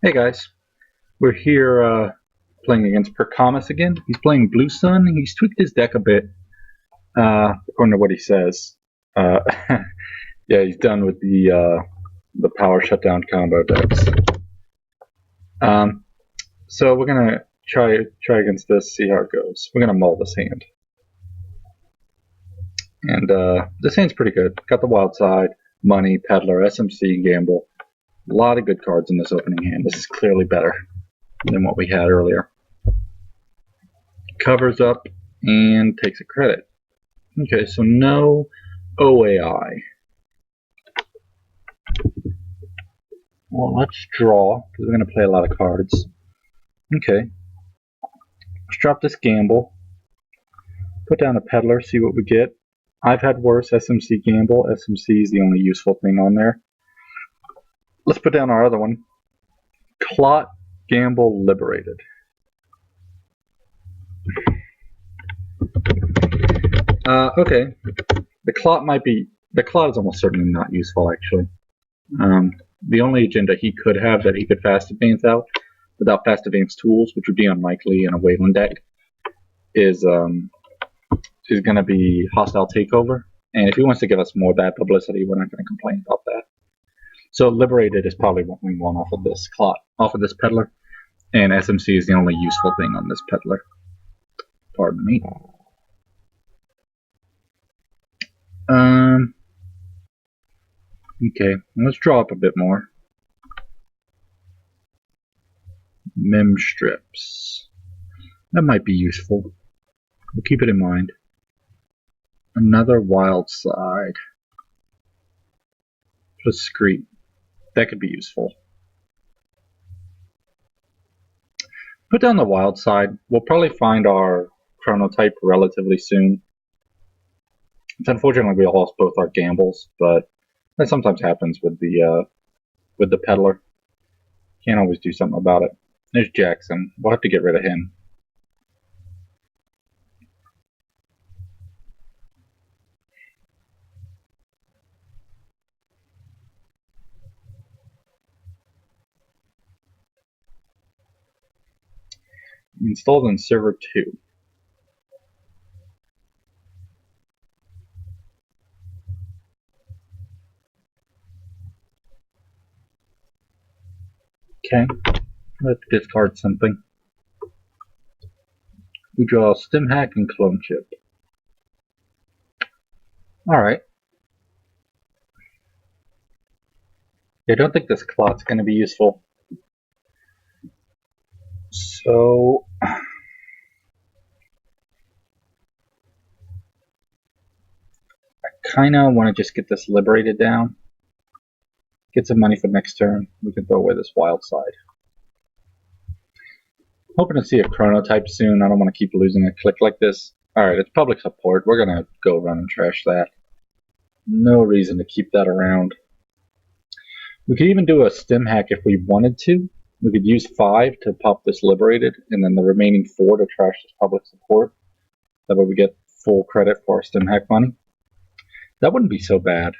Hey guys, we're here playing against Percomis again. He's playing Blue Sun. He's tweaked his deck a bit, according to what he says. Uh, yeah, he's done with the power shutdown combo decks. Um, so we're gonna try against this, see how it goes. We're gonna mull this hand, and this hand's pretty good. Got the Wild Side, Money, Peddler, SMC, Gamble. A lot of good cards in this opening hand. This is clearly better than what we had earlier. Covers up and takes a credit. Okay, so no OAI. Well, let's draw, because we're going to play a lot of cards. Okay. Let's drop this Gamble. Put down a Peddler, see what we get. I've had worse SMC Gamble. SMC is the only useful thing on there. Let's put down our other one. Clot Gamble Liberated. Okay. The Clot is almost certainly not useful, actually. The only agenda he could have that he could fast advance out without fast advance tools, which would be unlikely in a Wayland deck, is going to be Hostile Takeover. And if he wants to give us more bad publicity, we're not going to complain about that. So Liberated is probably what we want off of this Clot, off of this Peddler. And SMC is the only useful thing on this Peddler. Pardon me. Okay, let's draw up a bit more. Mem strips. That might be useful. We'll keep it in mind. Another Wild Side. Discreet. That could be useful. Put down the Wild Side. We'll probably find our Chronotype relatively soon. It's unfortunately we lost both our gambles, but that sometimes happens with the Peddler. Can't always do something about it. There's Jackson. We'll have to get rid of him. Installed on server 2. Okay, let's discard something. We draw Stim Hack and Clone Chip. Alright. I don't think this Clot's going to be useful. So I kind of want to just get this Liberated down. Get some money for next turn. We can throw away this Wild Side. Hoping to see a Chronotype soon. I don't want to keep losing a click like this. Alright, it's public support. We're going to go run and trash that. No reason to keep that around. We could even do a Stim Hack if we wanted to. We could use 5 to pop this Liberated, and then the remaining 4 to trash this public support. That way we get full credit for our Stim Hack money. That wouldn't be so bad.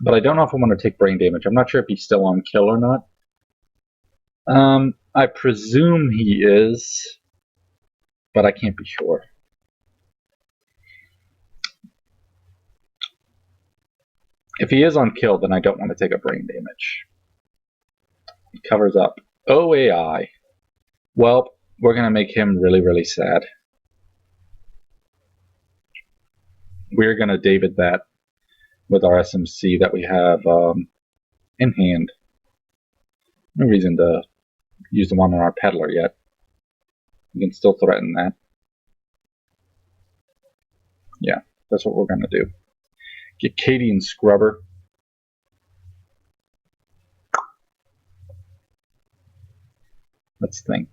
But I don't know if I want to take brain damage. I'm not sure if he's still on kill or not. I presume he is, but I can't be sure. If he is on kill, then I don't want to take a brain damage. He covers up. OAI. Well, we're going to make him really, really sad. We're going to David that with our SMC that we have in hand. No reason to use the one on our Peddler yet. We can still threaten that. Yeah, that's what we're going to do. Get Katie and Scrubber. Let's think.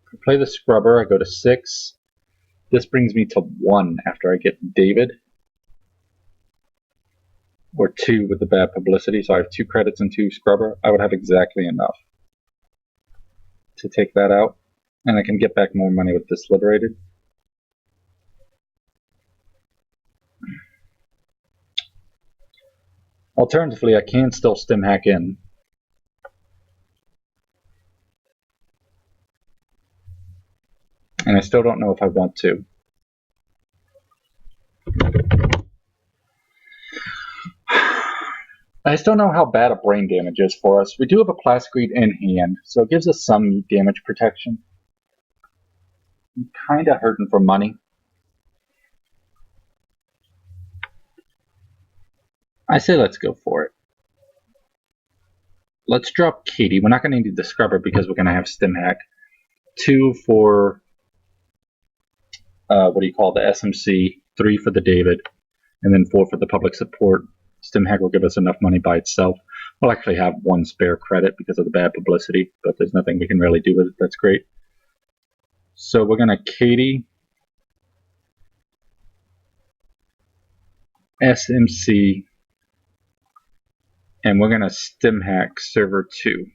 If I play the Scrubber, I go to 6. This brings me to 1 after I get David. Or 2 with the bad publicity, so I have 2 credits and 2 Scrubber. I would have exactly enough to take that out. And I can get back more money with this Liberated. Alternatively, I can still Stim Hack in. And I still don't know if I want to. I still know how bad a brain damage is for us. We do have a plascrete in hand, so it gives us some meat damage protection. I'm kind of hurting for money. I say let's go for it. Let's drop Katie. We're not going to need the scrubber because we're going to have stim hack. 2 for what do you call the SMC, 3 for the David, and then 4 for the public support. Stim hack will give us enough money by itself. We'll actually have 1 spare credit because of the bad publicity, but there's nothing we can really do with it. That's great. So we're going to Katie, SMC, and we're going to stim hack server 2.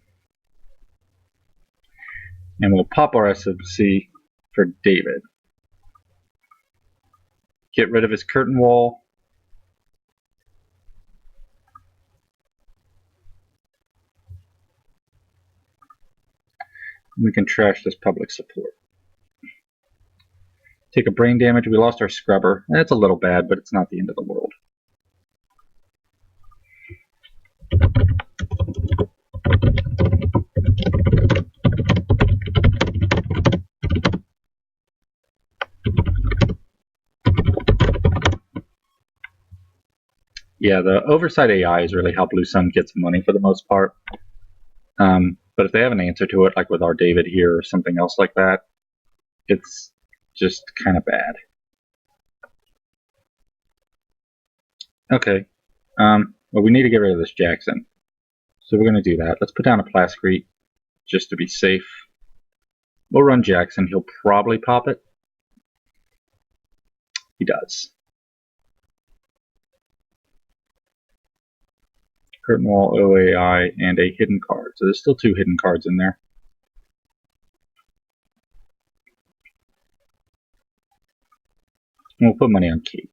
And we'll pop our SMC for David. Get rid of his curtain wall. We can trash this public support. Take a brain damage. We lost our scrubber. That's a little bad, but it's not the end of the world. Yeah, the oversight AI is really how Blue Sun gets money for the most part. But if they have an answer to it, like with our David here or something else like that, it's just kind of bad. Okay. Well, we need to get rid of this Jackson. So we're going to do that. Let's put down a plascrete just to be safe. We'll run Jackson. He'll probably pop it. He does. Curtain wall, OAI, and a hidden card. So there's still 2 hidden cards in there. And we'll put money on Kate.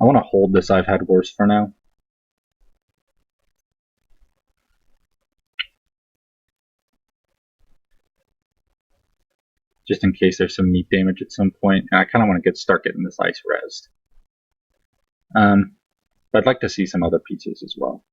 I want to hold this I've had worse for now. Just in case there's some meat damage at some point. And I kind of want to start getting this ice rezzed. But I'd like to see some other pieces as well.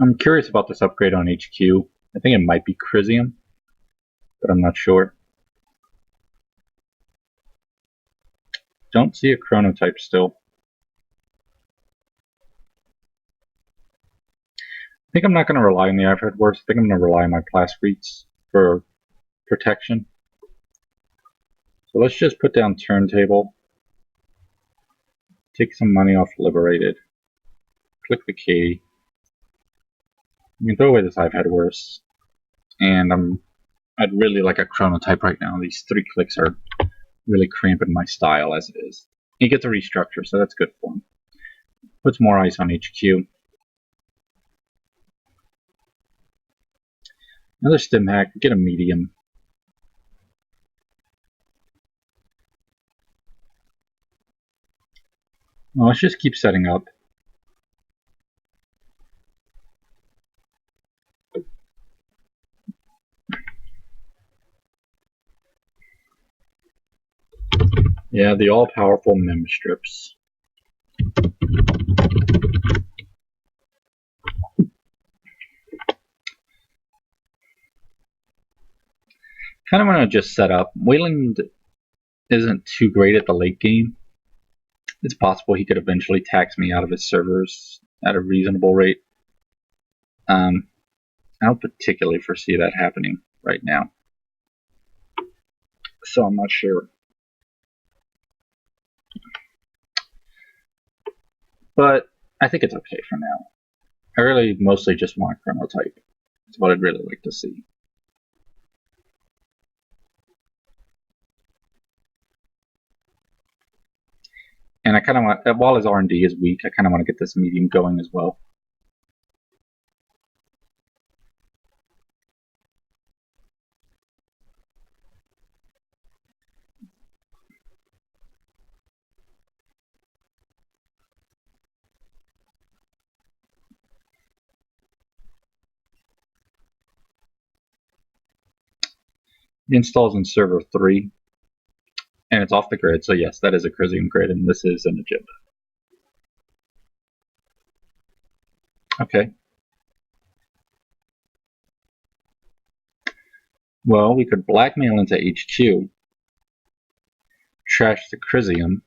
I'm curious about this upgrade on HQ. I think it might be Chrysium, but I'm not sure. Don't see a chronotype still. I think I'm not going to rely on the I've Heard Worse. I think I'm going to rely on my plascretes for protection. So let's just put down Turntable. Take some money off Liberated. Click the key. You can throw away this I've Had Worse. And I'd really like a chronotype right now. These 3 clicks are really cramping my style as it is. He gets a restructure, so that's good for him. Puts more ice on HQ. Another stim hack, get a medium. Well, let's just keep setting up. Yeah, the all-powerful mem strips. Kind of want to just set up. Wayland isn't too great at the late game. It's possible he could eventually tax me out of his servers at a reasonable rate. I don't particularly foresee that happening right now. So I'm not sure. But I think it's okay for now. I really mostly just want a chronotype. That's what I'd really like to see. And I kind of want, while his R&D is weak, I kind of want to get this medium going as well. installs in server 3, and it's off the grid. So yes, that is a Crisium grid, and this is an agenda. Okay. Well, we could blackmail into HQ, trash the Crisium.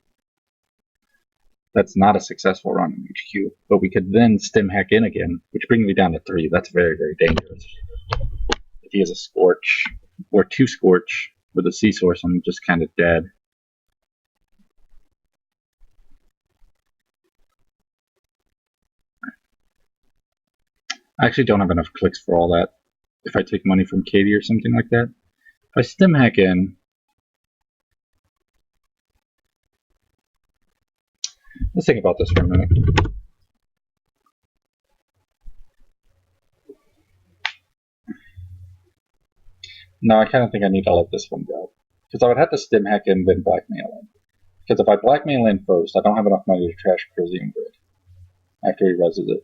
That's not a successful run in HQ, but we could then stim hack in again, which brings me down to 3. That's very, very dangerous. If he has a Scorch, or 2 Scorch with a C-Source, I'm just kind of dead. I actually don't have enough clicks for all that. If I take money from Katie or something like that. If I stim hack in, let's think about this for a minute. No, I kind of think I need to let this one go. Because I would have to stim hack in, then blackmail in. Because if I blackmail in first, I don't have enough money to trash Crisium grid after he reses it.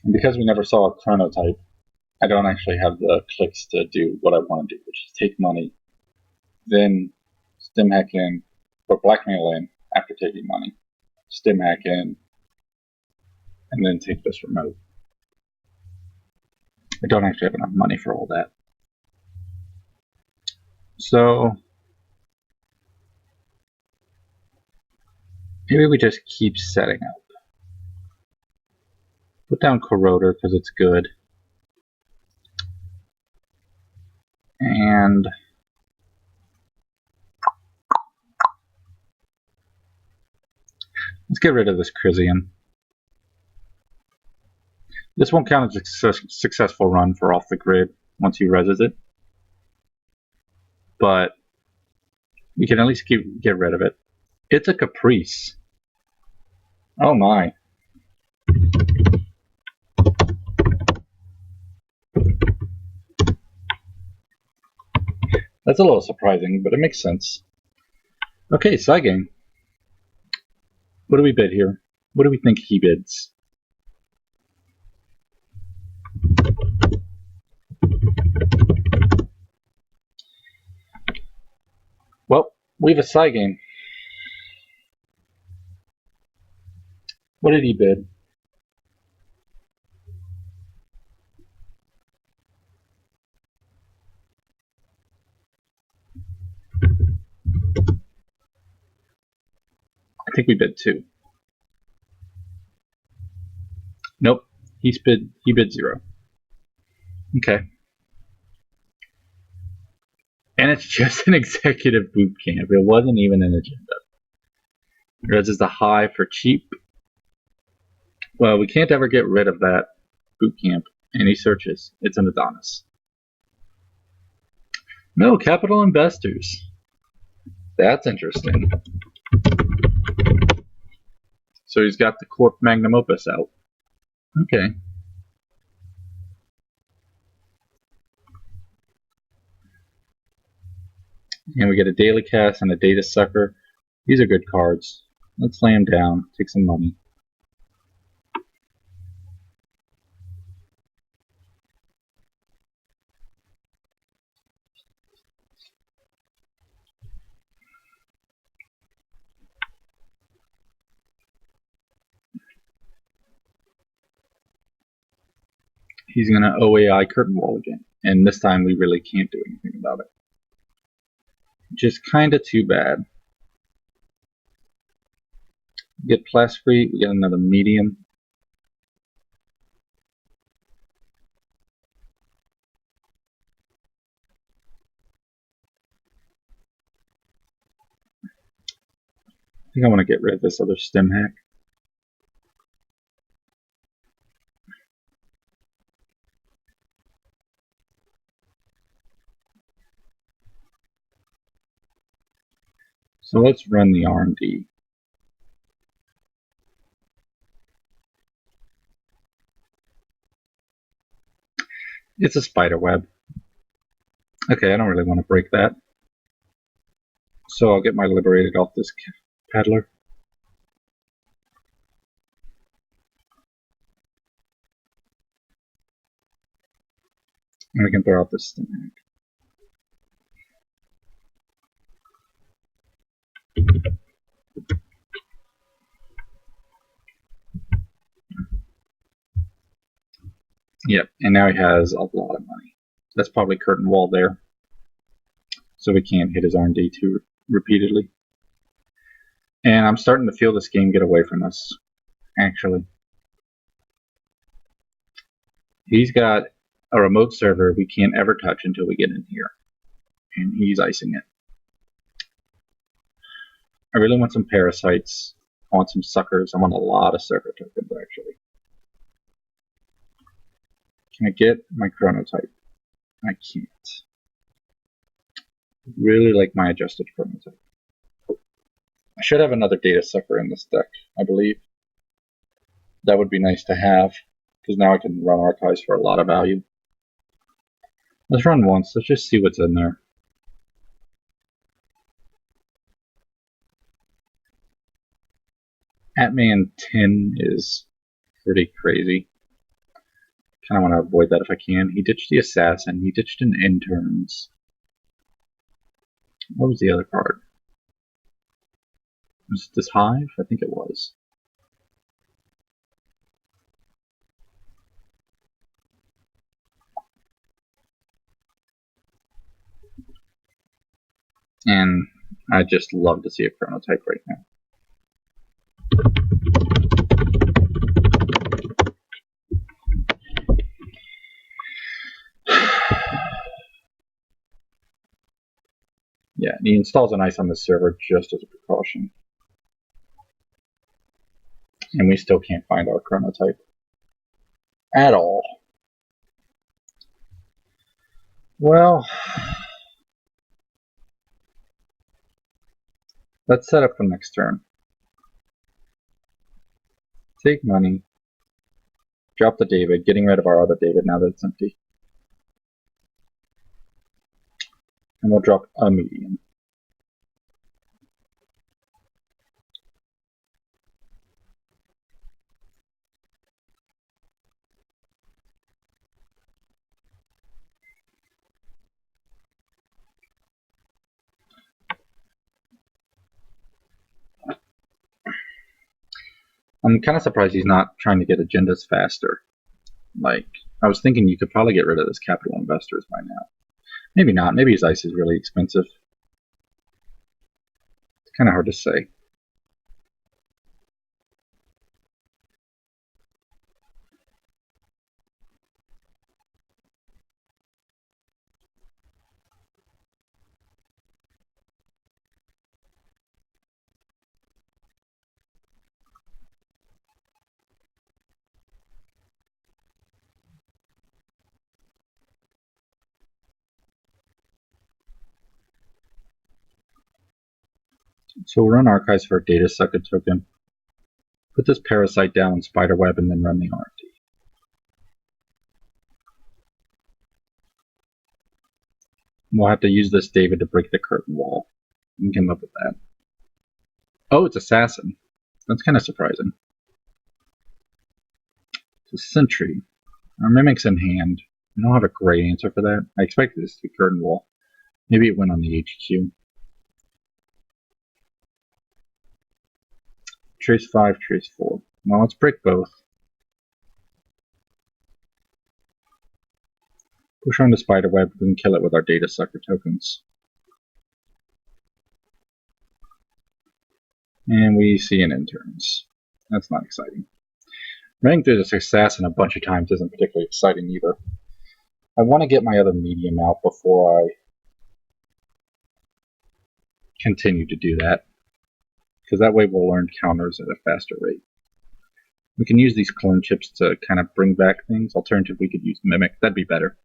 And because we never saw a chronotype, I don't actually have the clicks to do what I want to do, which is take money, then stim hack in, or blackmail in after taking money, stim hack in, and then take this remote. I don't actually have enough money for all that. So maybe we just keep setting up. Put down Corroder because it's good. And let's get rid of this Crisium. This won't count as a successful run for off the grid once he reses it. But we can at least get rid of it. It's a Caprice. Oh my. That's a little surprising, but it makes sense. Okay, side game. What do we bid here? What do we think he bids? Well, we have a side game. What did he bid? I think we bid 2. Nope. He bid 0. Okay. And it's just an executive boot camp. It wasn't even an agenda. Res is the high for cheap. Well, we can't ever get rid of that boot camp. And he searches. It's an Adonis. No, capital investors. That's interesting. So he's got the Corp Magnum Opus out. Okay. And we get a Daily Cast and a Data Sucker. These are good cards. Let's lay them down, take some money. He's going to OAI Curtain Wall again. And this time we really can't do anything about it. Just kind of too bad. Get Plascrete, we get another medium. I think I want to get rid of this other stim hack. So let's run the R&D. It's a spider web. Okay, I don't really want to break that. So I'll get my liberated off this peddler. And we can throw out this stack. Yep, and now he has a lot of money. That's probably curtain wall there. So we can't hit his R&D too repeatedly. And I'm starting to feel this game get away from us, actually. He's got a remote server we can't ever touch until we get in here. And he's icing it. I really want some parasites. I want some suckers. I want a lot of sucker tokens, actually. Can I get my chronotype? I can't. Really like my adjusted chronotype. I should have another data sucker in this deck, I believe. That would be nice to have, because now I can run archives for a lot of value. Let's run once. Let's just see what's in there. Atman 10 is pretty crazy. Kind of want to avoid that if I can. He ditched the assassin. He ditched an interns. What was the other card? Was this Hive? I think it was. And I just love to see a chronotype right now. Yeah, he installs an ice on the server just as a precaution. And we still can't find our chronotype at all. Well, let's set up for next turn. Take money. Drop the David, getting rid of our other David now that it's empty. And we'll drop a medium. I'm kind of surprised he's not trying to get agendas faster. Like, I was thinking you could probably get rid of this capital investors by now. Maybe not. Maybe his ice is really expensive. It's kind of hard to say. So we'll run archives for a data sucker token. Put this parasite down in spiderweb and then run the R&D. We'll have to use this David to break the curtain wall. We can live with that. Oh, it's assassin. That's kind of surprising. It's a sentry. Our mimic's in hand. I don't have a great answer for that. I expected this to be curtain wall. Maybe it went on the HQ. Trace 5, trace 4. Well, let's break both. Push on the spiderweb, we can kill it with our data sucker tokens. And we see an interns. That's not exciting. Running through this assassin a bunch of times isn't particularly exciting either. I want to get my other medium out before I continue to do that, because that way we'll learn counters at a faster rate. We can use these clone chips to kind of bring back things. Alternatively, we could use Mimic. That'd be better.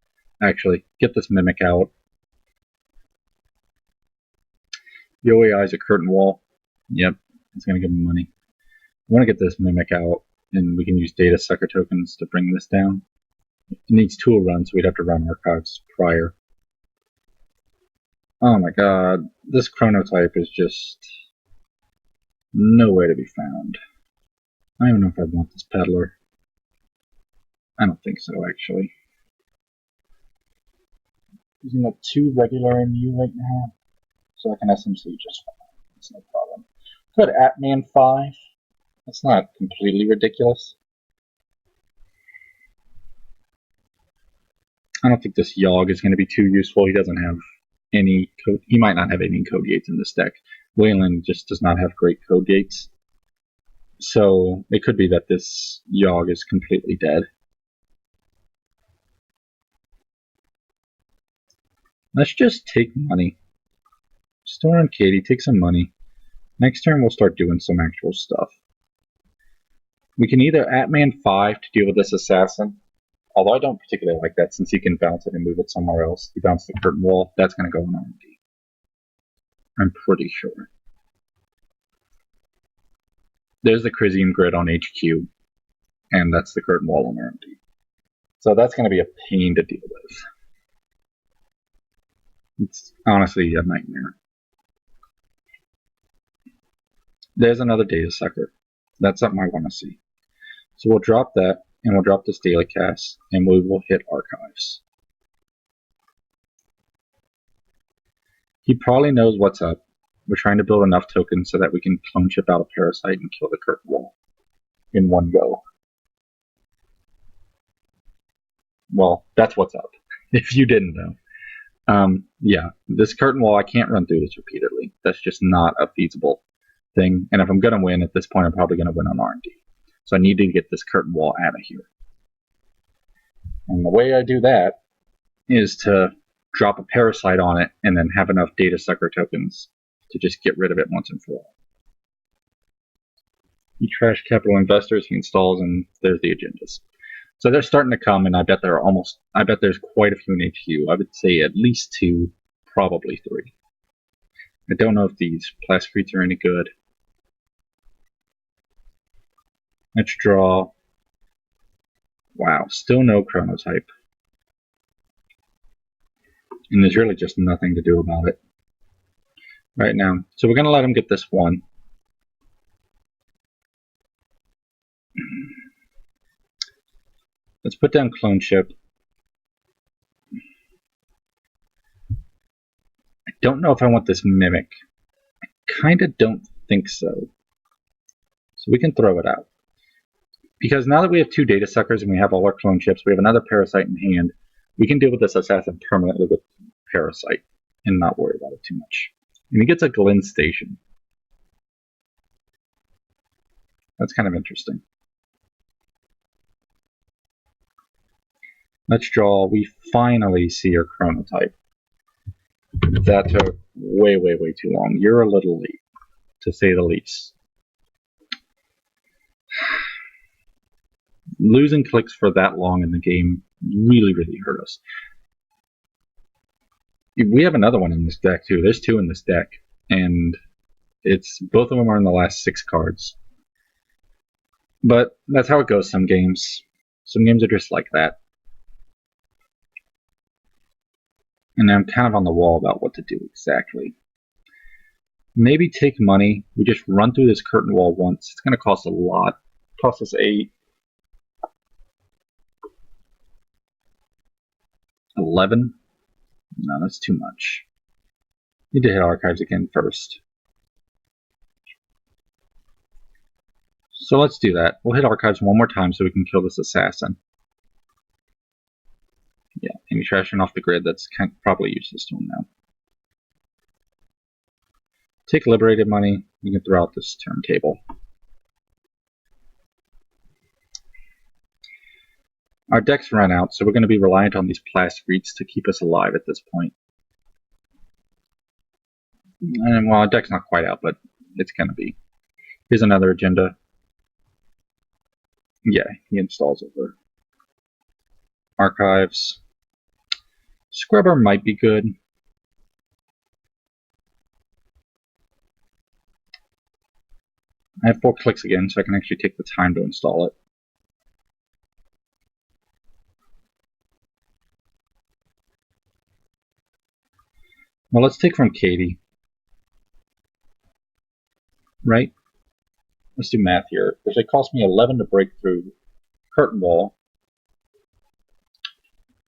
Actually, get this Mimic out. The OAI is a curtain wall. Yep, it's going to give me money. I want to get this Mimic out, and we can use data sucker tokens to bring this down. It needs tool runs, so we'd have to run archives prior. Oh my god, this chronotype is just nowhere to be found. I don't even know if I want this peddler. I don't think so, actually. Using up 2 regular MU right now, so I can SMC just fine. It's no problem. Good, Atman 5. That's not completely ridiculous. I don't think this Yogg is going to be too useful. He doesn't have any code. He might not have any code gates in this deck. Wayland just does not have great code gates. So it could be that this Yogg is completely dead. Let's just take money. Store on Katie, take some money. Next turn we'll start doing some actual stuff. We can either Atman 5 to deal with this assassin, although I don't particularly like that since he can bounce it and move it somewhere else. He bounced the curtain wall. That's going to go in R&D. I'm pretty sure. There's the Chrysium grid on HQ, and that's the curtain wall on R&D. So that's going to be a pain to deal with. It's honestly a nightmare. There's another data sucker. That's something I want to see. So we'll drop that, and we'll drop this daily cast, and we will hit archives. He probably knows what's up. We're trying to build enough tokens so that we can clone chip out a parasite and kill the curtain wall in one go. Well, that's what's up, if you didn't know. Yeah, this curtain wall, I can't run through this repeatedly. That's just not a feasible thing. And if I'm going to win at this point, I'm probably going to win on R&D. So I need to get this curtain wall out of here. And the way I do that is to drop a parasite on it and then have enough data sucker tokens to just get rid of it once and for all. He trash capital investors, he installs, and there's the agendas. So they're starting to come, and I bet there's quite a few in HQ. I would say at least 2, probably 3. I don't know if these plasticretes are any good. Let's draw. Wow, still no chronotype. And there's really just nothing to do about it right now. So we're going to let him get this one. Let's put down clone chip. I don't know if I want this mimic. I kind of don't think so. So we can throw it out. Because now that we have 2 data suckers and we have all our clone chips, we have another parasite in hand, we can deal with this assassin permanently with parasite and not worry about it too much. And he gets a Glen station. That's kind of interesting. Let's draw. We finally see your chronotype. That took way, way, way too long. You're a little late, to say the least. Losing clicks for that long in the game really, really hurt us. We have another one in this deck too. There's 2 in this deck, and both of them are in the last 6 cards. But that's how it goes some games. Some games are just like that. And I'm kind of on the wall about what to do exactly. Maybe take money. We just run through this curtain wall once. It's going to cost a lot. It costs us 8. 11? No, that's too much. Need to hit archives again first. So let's do that. We'll hit archives one more time so we can kill this assassin. Yeah, and he's trashing off the grid. That's probably useless to him now. Take liberated money. We can throw out this turntable. Our decks ran out, so we're going to be reliant on these plasticretes to keep us alive at this point. And well, our deck's not quite out, but it's going to be. Here's another agenda. Yeah, he installs over. Archives. Scrubber might be good. I have 4 clicks again, so I can actually take the time to install it. Well, let's take from Katie. Right? Let's do math here. Because it cost me 11 to break through curtain wall.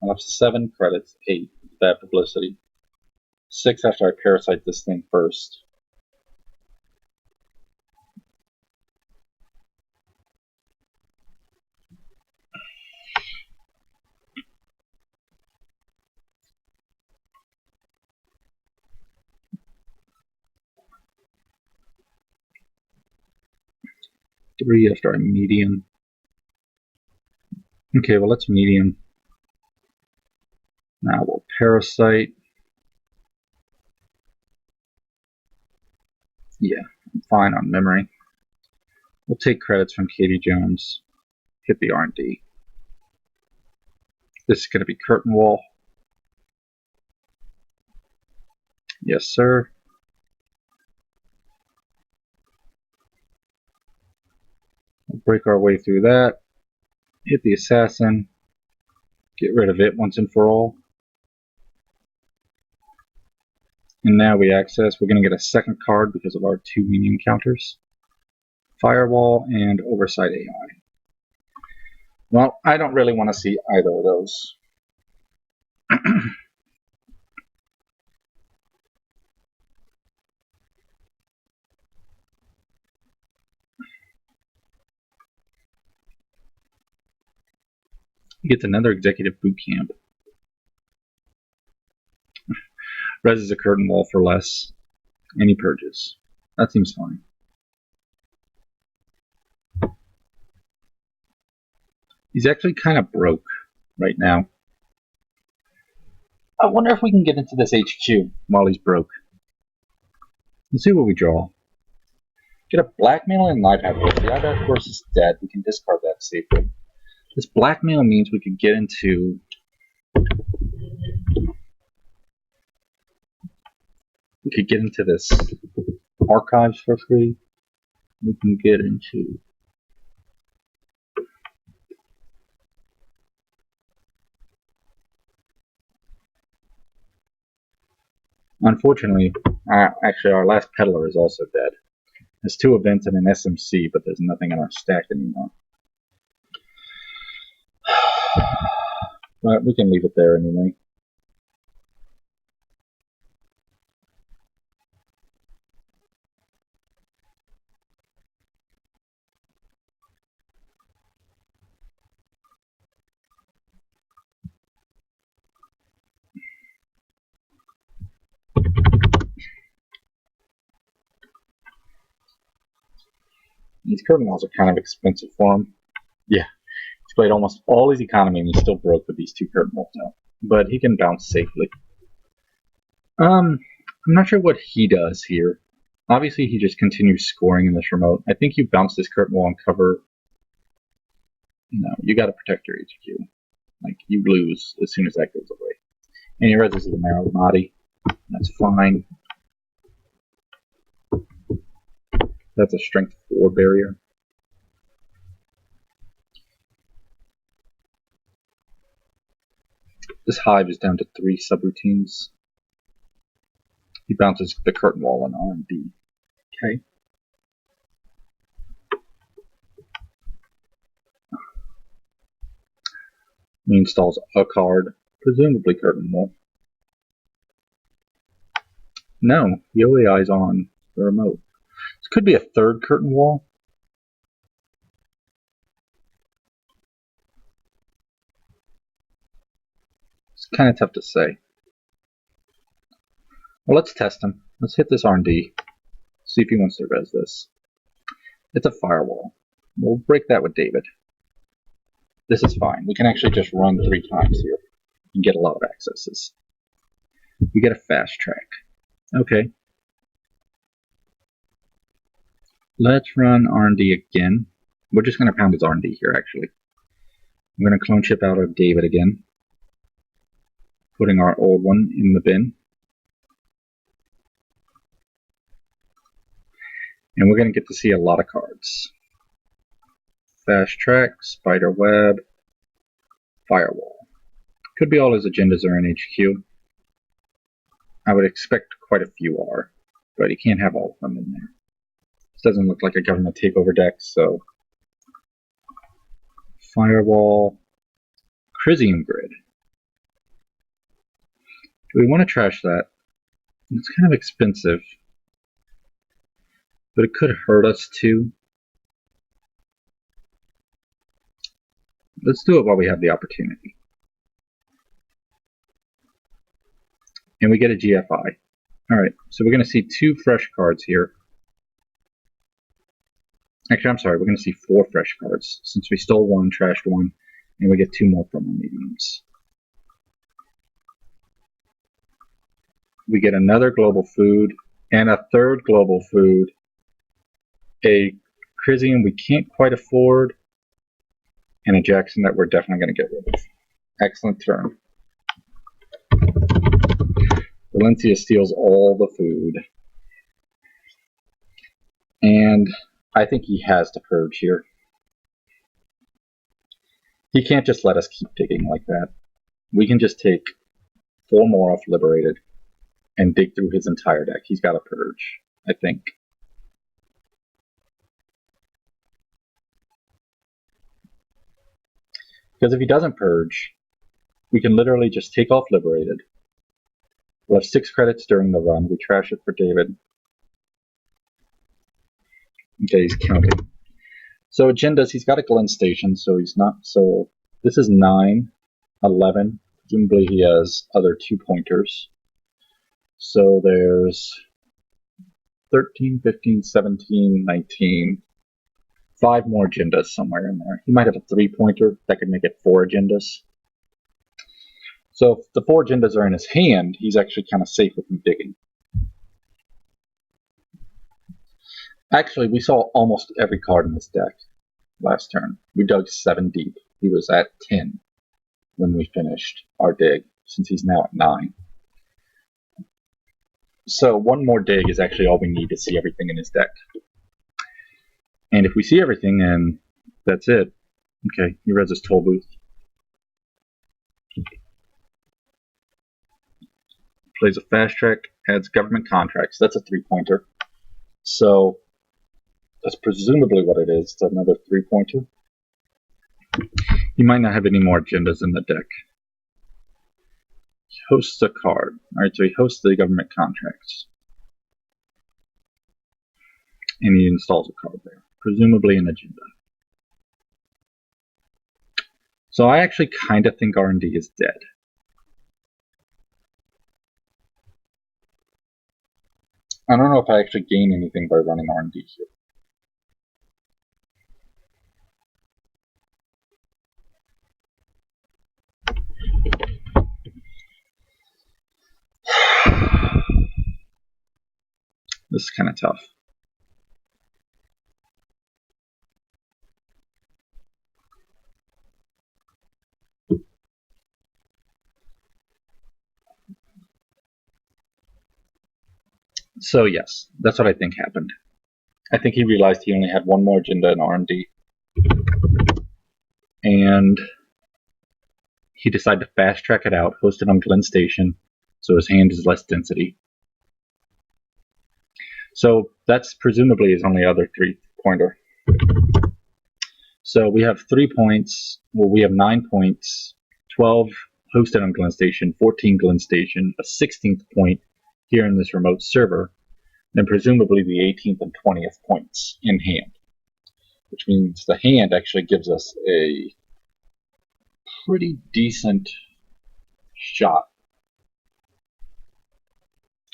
I'll have 7 credits, 8 bad publicity. 6 after I parasite this thing first. Three after I medium. Okay, well let's medium. Now we'll parasite. Yeah, I'm fine on memory. We'll take credits from Katie Jones. Hit the R&D. This is going to be curtain wall. Yes, sir. We'll break our way through that. Hit the assassin. Get rid of it once and for all. And now we access. We're going to get a second card because of our 2 medium counters. Firewall and Oversight AI. Well, I don't really want to see either of those. He gets another executive boot camp. Reses a curtain wall for less, and he purges. That seems fine. He's actually kind of broke right now. I wonder if we can get into this HQ while he's broke. Let's see what we draw. Get a blackmail and live hack force. The live hack force is dead. We can discard that safely. This blackmail means we could get into this archives for free. We can get into unfortunately, actually our last peddler is also dead. There's 2 events and an SMC, but there's nothing in our stack anymore. But we can leave it there anyway. These curtain walls are kind of expensive for him. Yeah, he's played almost all his economy and he's still broke with these 2 curtain walls now. But he can bounce safely. I'm not sure what he does here. Obviously, he just continues scoring in this remote. I think you bounce this curtain wall and cover. No, you got to protect your HQ. Like, you lose as soon as that goes away. And he reses the Marinati. That's fine. That's a strength 4 barrier. This hive is down to 3 subroutines. He bounces the curtain wall on R&D. Okay. He installs a card, presumably curtain wall. No, the OAI is on the remote. This could be a 3rd curtain wall. It's kind of tough to say. Well, let's test him. Let's hit this R&D. See if he wants to res this. It's a firewall. We'll break that with David. This is fine. We can actually just run 3 times here and get a lot of accesses. We get a fast track. Okay. Let's run R&D again. We're just going to pound his R&D here, actually. I'm going to clone chip out of David again, putting our old one in the bin. And we're going to get to see a lot of cards. Fast track, spider web, firewall. Could be all his agendas are in HQ. I would expect quite a few are, but you can't have all of them in there. This doesn't look like a government takeover deck, so Firewall, Crisium Grid. Do we want to trash that? It's kind of expensive, but it could hurt us too. Let's do it while we have the opportunity. And we get a GFI. Alright, so we're going to see 2 fresh cards here. Actually, I'm sorry, we're going to see 4 fresh cards, since we stole 1, trashed 1, and we get 2 more from our mediums. We get another global food, and a 3rd global food, a Crisium we can't quite afford, and a Jackson that we're definitely going to get rid of. Excellent turn. Valencia steals all the food. And I think he has to purge here. He can't just let us keep digging like that. We can just take 4 more off Liberated and dig through his entire deck. He's got to purge, I think. Because if he doesn't purge, we can literally just take off Liberated. We'll have 6 credits during the run. We trash it for David. Okay, he's counting. So agendas, he's got a Glen Station, so he's not. So this is 9, 11. Presumably he has other 2-pointers. So there's 13, 15, 17, 19. 5 more agendas somewhere in there. He might have a 3-pointer that could make it 4 agendas. So if the 4 agendas are in his hand, he's actually kind of safe with me digging. Actually, we saw almost every card in this deck last turn. We dug 7 deep. He was at 10 when we finished our dig, since he's now at 9. So 1 more dig is actually all we need to see everything in his deck. And if we see everything, and that's it. Okay, he reads his toll booth. Plays a fast track, adds government contracts. That's a 3-pointer. So that's presumably what it is. It's another 3-pointer. He might not have any more agendas in the deck. He hosts a card. Alright, so he hosts the government contracts. And he installs a card there. Presumably an agenda. So I actually kind of think R&D is dead. I don't know if I actually gain anything by running R&D here. This is kind of tough. So yes, that's what I think happened. I think he realized he only had 1 more agenda in R&D. And he decided to fast track it out, host it on Glen Station, so his hand is less density. So that's presumably his only other 3-pointer. So we have 3 points, well we have 9 points, 12 hosted on Glen Station, 14 Glen Station, a 16th point here in this remote server, and presumably the 18th and 20th points in hand. Which means the hand actually gives us a pretty decent shot.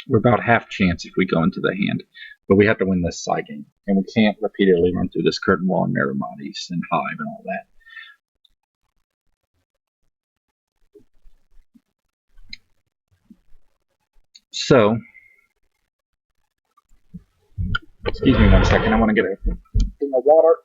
We're about half chance if we go into the hand, but we have to win this side game, and we can't repeatedly run through this curtain wall and Miramatis and Hive and all that. So, excuse me 1 second, I want to get a thing of water.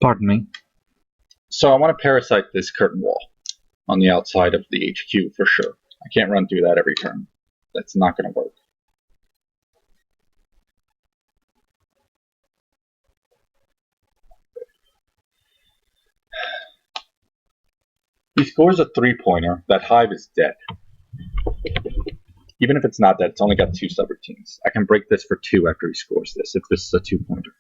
Pardon me. So I want to parasite this curtain wall on the outside of the HQ for sure. I can't run through that every turn. That's not going to work. He scores a 3-pointer. That hive is dead. Even if it's not dead, it's only got 2 subroutines. I can break this for 2 after he scores this, if this is a 2-pointer.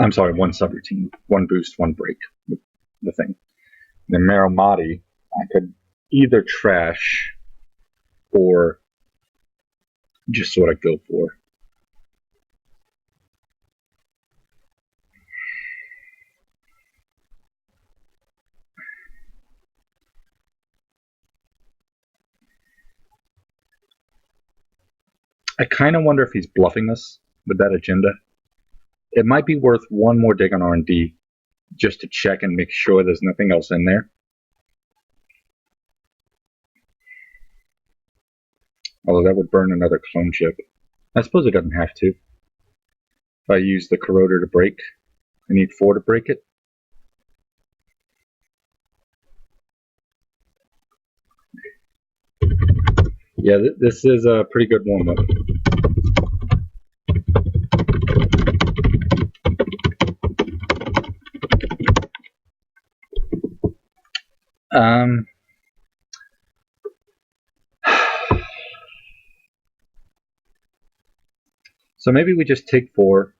I'm sorry, 1 subroutine. 1 boost, 1 break. The thing. The Marimati, I could either trash or just sort of go for. I kind of wonder if he's bluffing us with that agenda. It might be worth 1 more dig on R&D just to check and make sure there's nothing else in there. Although that would burn another clone chip. I suppose it doesn't have to. If I use the corroder to break, I need 4 to break it. Yeah, this is a pretty good warm-up. So maybe we just take 4.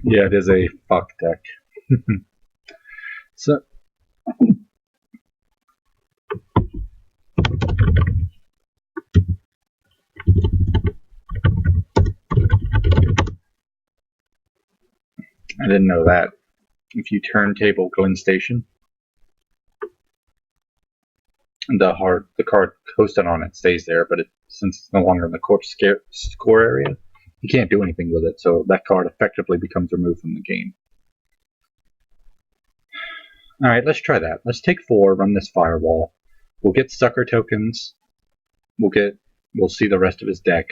Yeah, it is a fuck deck. So I didn't know that. If you turntable Glen Station, the card posted on it stays there, but since it's no longer in the corpse score area, you can't do anything with it, so that card effectively becomes removed from the game. Alright, let's try that. Let's take 4, run this firewall. We'll get sucker tokens. We'll see the rest of his deck.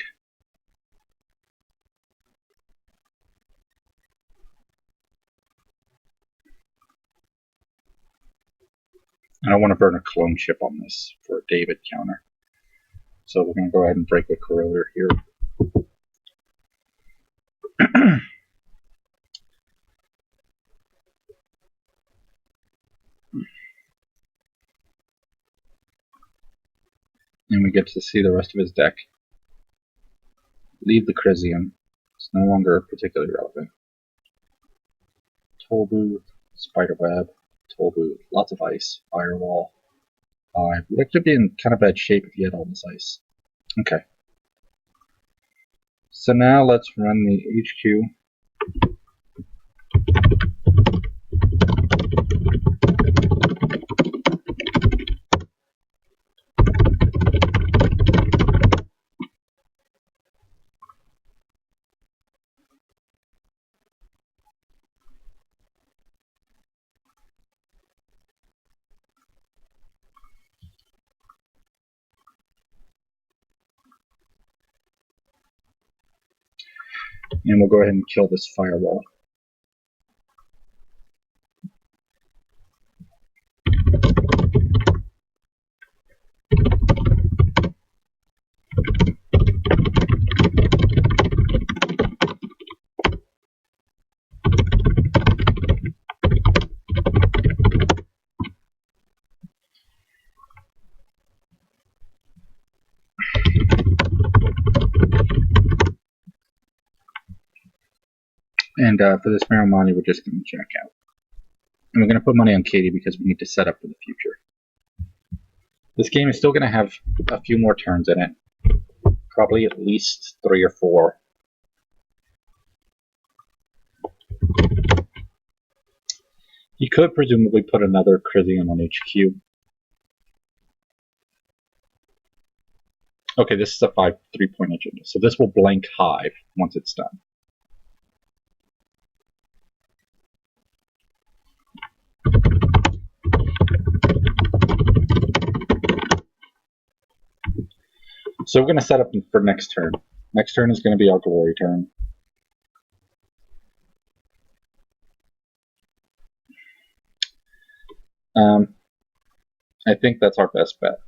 I don't want to burn a clone chip on this for a David counter. So we're going to go ahead and break a corroder here. And we get to see the rest of his deck. Leave the Crisium. It's no longer particularly relevant. Toll Booth, Spiderweb, Toll Booth, lots of ice, Firewall. We'd actually be in kind of bad shape if you had all this ice. Okay. So now let's run the HQ. And we'll go ahead and kill this Firewall. And for this Marimani, we're just going to check out. And we're going to put money on Katie because we need to set up for the future. This game is still going to have a few more turns in it. Probably at least 3 or 4. He could presumably put another Crisium on HQ. Okay, this is a 3-point agenda. So this will blank Hive once it's done. So we're going to set up for next turn. Next turn is going to be our glory turn. I think that's our best bet.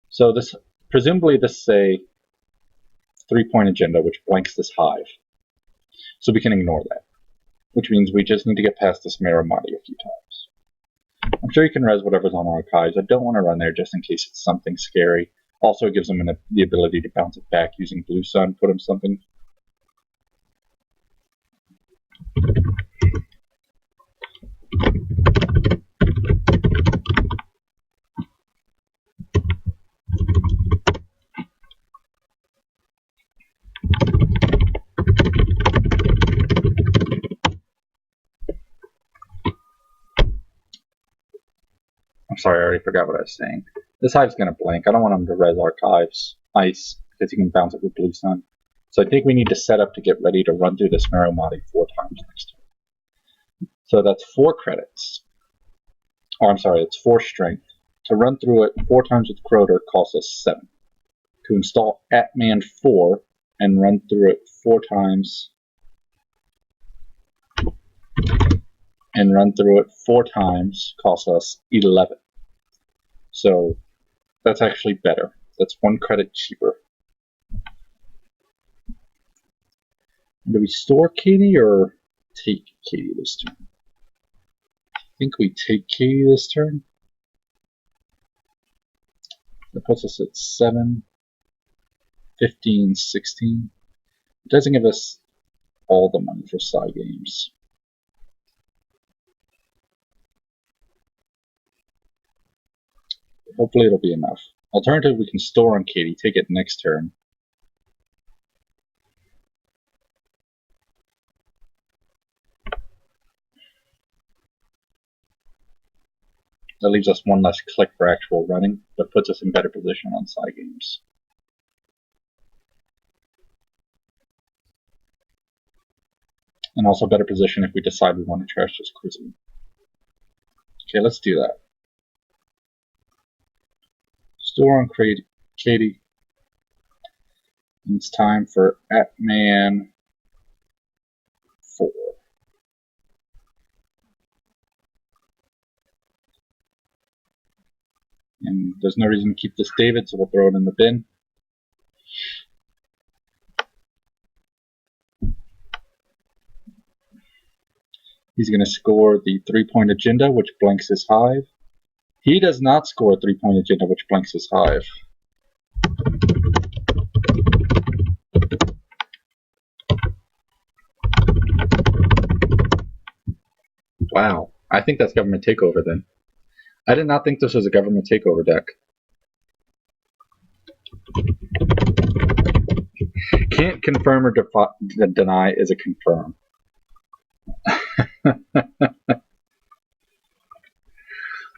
So this, presumably this is a 3-point agenda which blanks this hive. So we can ignore that, which means we just need to get past this Miramati a few times. I'm sure you can res whatever's on archives. I don't want to run there just in case it's something scary. Also, it gives them the ability to bounce it back using Blue Sun, put them something. I'm sorry, I already forgot what I was saying. This hive's going to blank. I don't want him to res archives ice because he can bounce it with Blue Sun. So I think we need to set up to get ready to run through this Miramati 4 times next turn. So that's 4 credits. Oh, I'm sorry, it's 4 strength. To run through it 4 times with Croter costs us 7. To install Atman 4 and run through it 4 times costs us 11. So that's actually better. That's 1 credit cheaper. Do we store Katie or take Katie this turn? I think we take Katie this turn. That puts us at 7, 15, 16. It doesn't give us all the money for side games. Hopefully it'll be enough. Alternatively, we can store on Katie, take it next turn. That leaves us 1 less click for actual running, but puts us in better position on side games. And also better position if we decide we want to trash this Quizzy. Okay, let's do that. Store on Katie. And it's time for Atman 4. And there's no reason to keep this David, so we'll throw it in the bin. He's going to score the 3-point agenda, which blanks his hive. He does not score a 3-point agenda, which blanks his hive. Wow, I think that's government takeover then. I did not think this was a government takeover deck. Can't confirm or deny is a confirm.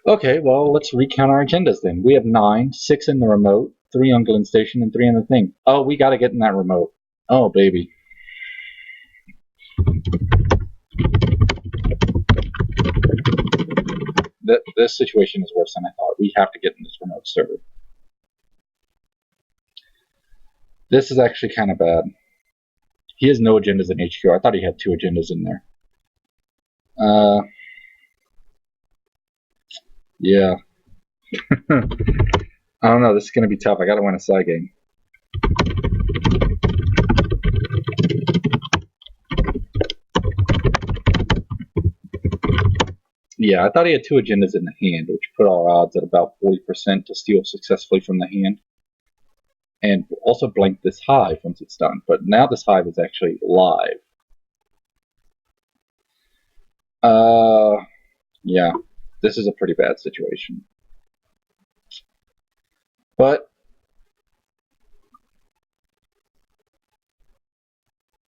Okay, well, let's recount our agendas then. We have 9, 6 in the remote, 3 on Glen Station, and 3 in the thing. Oh, we gotta get in that remote. Oh, baby. This situation is worse than I thought. We have to get in this remote server. This is actually kind of bad. He has no agendas in HQ. I thought he had 2 agendas in there. Yeah. I don't know. This is going to be tough. I got to win a side game. Yeah, I thought he had 2 agendas in the hand, which put our odds at about 40% to steal successfully from the hand. And also blank this hive once it's done. But now this hive is actually live. Yeah, this is a pretty bad situation. But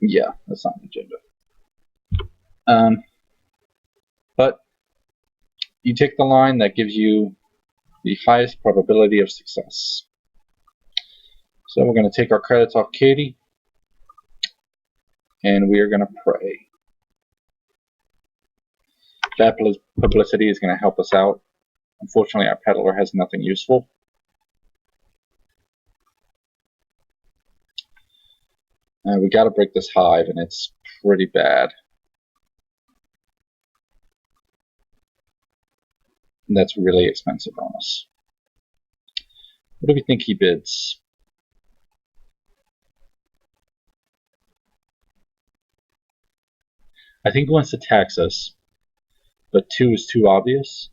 yeah, that's not an agenda. But you take the line that gives you the highest probability of success. So we're going to take our credits off Katie, and we are going to pray. That publicity is going to help us out. Unfortunately, our peddler has nothing useful. We got to break this hive, and it's pretty bad. That's really expensive on us. What do we think he bids? I think he wants to tax us, but 2 is too obvious.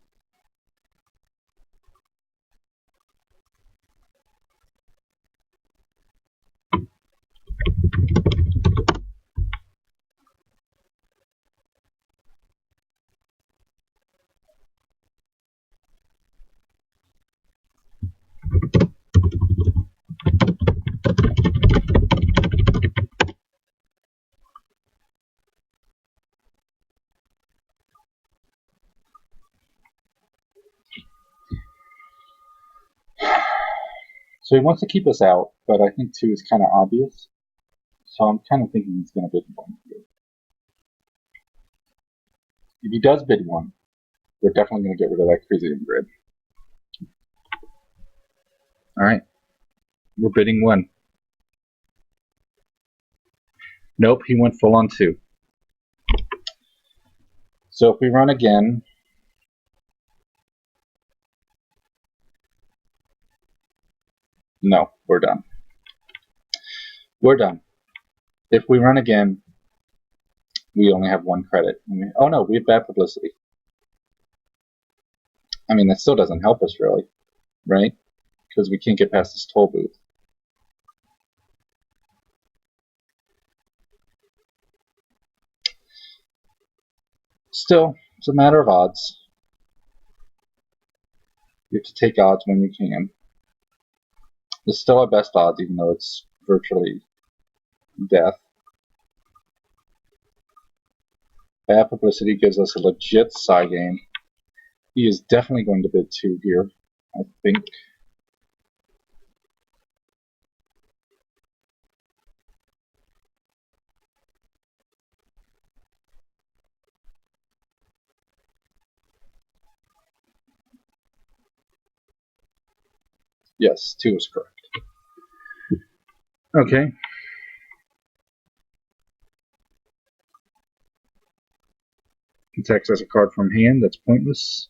So he wants to keep us out, but I think 2 is kind of obvious. So I'm kind of thinking he's going to bid 1 here. If he does bid 1, we're definitely going to get rid of that Crisium grid. Alright. We're bidding 1. Nope, he went full on 2. So if we run again, no, we're done. We're done. If we run again, we only have 1 credit. Oh no, we have bad publicity. I mean, that still doesn't help us really, right? Because we can't get past this toll booth. Still, it's a matter of odds. You have to take odds when you can. It's still our best odds, even though it's virtually death. Bad publicity gives us a legit side game. He is definitely going to bid 2 here, I think. Yes, 2 is correct. Okay. He can access a card from hand, that's pointless.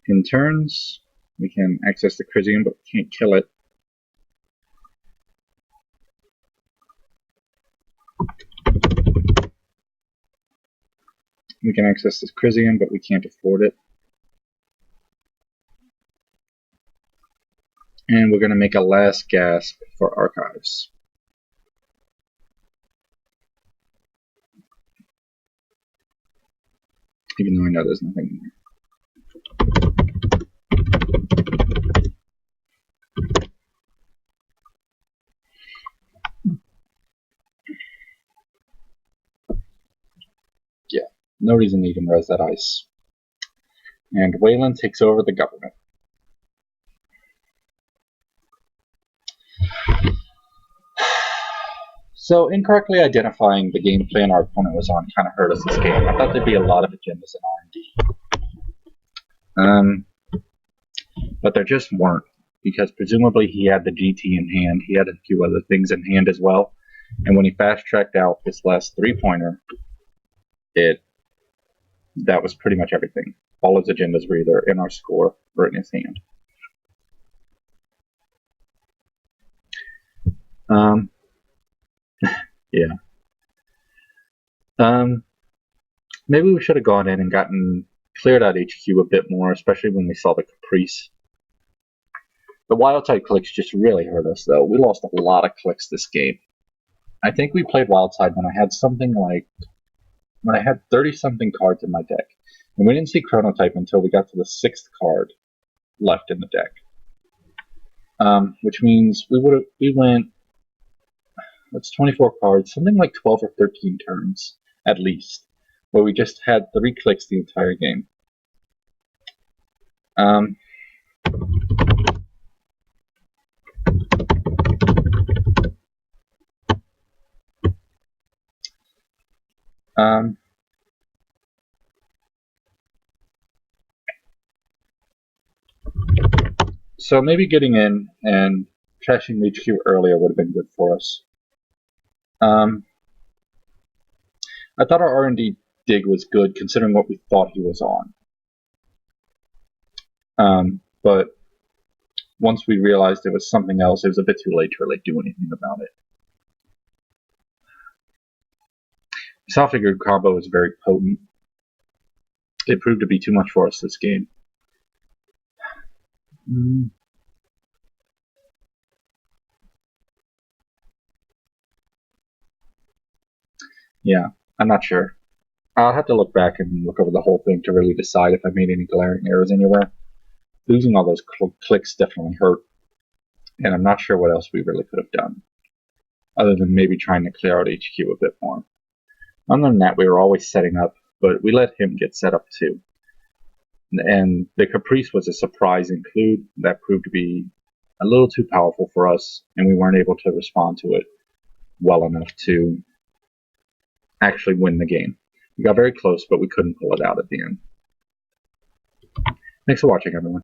In turns, we can access the Crisium, but we can't kill it. We can access this Crisium, but we can't afford it. And we're going to make a last gasp for archives. Even though I know there's nothing in there. Yeah, no reason to even res that ice. And Wayland takes over the government. So incorrectly identifying the game plan our opponent was on kind of hurt us this game. I thought there'd be a lot of agendas in R&D. But there just weren't, because presumably he had the GT in hand. He had a few other things in hand as well. And when he fast-tracked out his last 3-pointer, that was pretty much everything. All his agendas were either in our score or in his hand. Yeah. Maybe we should have gone in and cleared out HQ a bit more, especially when we saw the Caprice. The wild side clicks just really hurt us, though. We lost a lot of clicks this game. I think we played wild side when I had something like 30-something cards in my deck, and we didn't see Chronotype until we got to the 6th card left in the deck. Which means we went. That's 24 cards, something like 12 or 13 turns at least, where we just had 3 clicks the entire game. So maybe getting in and trashing HQ earlier would have been good for us. I thought our R&D dig was good considering what we thought he was on. But once we realized it was something else, it was a bit too late to really do anything about it. Soft figure combo is very potent. It proved to be too much for us this game. Yeah, I'm not sure. I'll have to look back and look over the whole thing to really decide if I made any glaring errors anywhere. Losing all those clicks definitely hurt, and I'm not sure what else we really could have done, other than maybe trying to clear out HQ a bit more. Other than that, we were always setting up, but we let him get set up too. And the Caprice was a surprise include that proved to be a little too powerful for us, and we weren't able to respond to it well enough to actually win the game. We got very close, but we couldn't pull it out at the end. Thanks for watching, everyone.